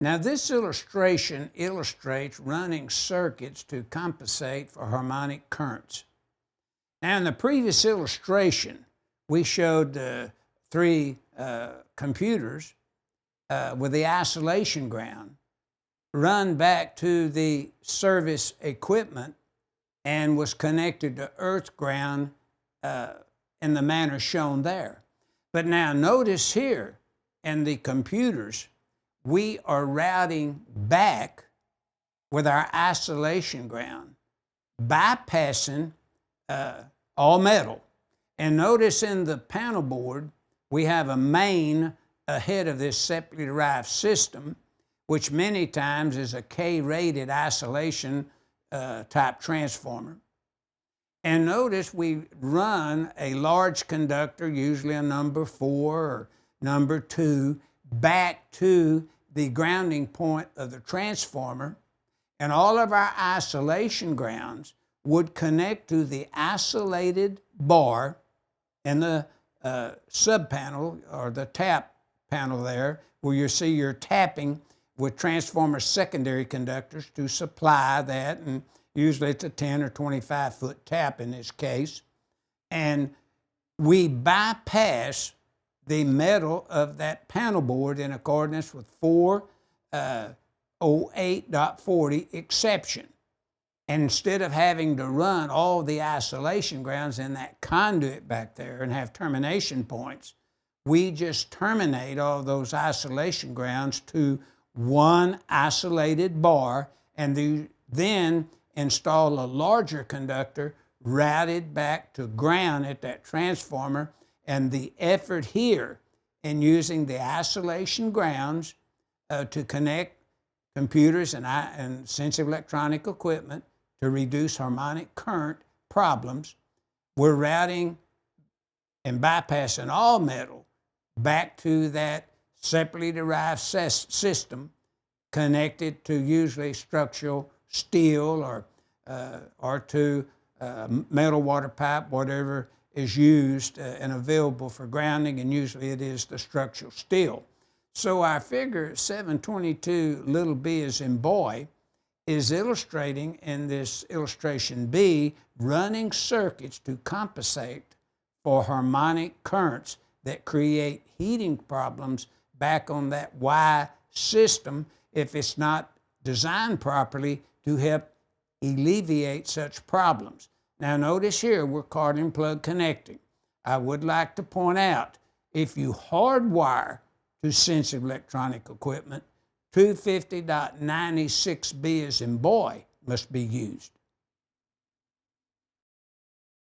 Now this illustration illustrates running circuits to compensate for harmonic currents. Now in the previous illustration, we showed the three computers with the isolation ground run back to the service equipment and was connected to earth ground in the manner shown there. But now notice here in the computers, we are routing back with our isolation ground, bypassing all metal. And notice in the panel board, we have a main ahead of this separately derived system, which many times is a K-rated isolation type transformer. And notice we run a large conductor, usually a number 4 or number 2, back to the grounding point of the transformer, and all of our isolation grounds would connect to the isolated bar in the sub-panel or the tap panel there, where you see you're tapping with transformer secondary conductors to supply that, and usually it's a 10 or 25 foot tap in this case. And we bypass the metal of that panel board in accordance with 408.40 exception. And instead of having to run all the isolation grounds in that conduit back there and have termination points, we just terminate all those isolation grounds to one isolated bar, and then install a larger conductor routed back to ground at that transformer. And the effort here in using the isolation grounds to connect computers and sensitive electronic equipment to reduce harmonic current problems, we're routing and bypassing all metal back to that separately derived system connected to usually structural steel or to metal water pipe, whatever is used and available for grounding, and usually it is the structural steel. So our figure 722 little b as in boy is illustrating in this illustration B running circuits to compensate for harmonic currents that create heating problems back on that Y system if it's not designed properly to help alleviate such problems. Now notice here we're carbon plug connecting. I would like to point out, if you hardwire to sensitive electronic equipment, 250.96b as in boy must be used.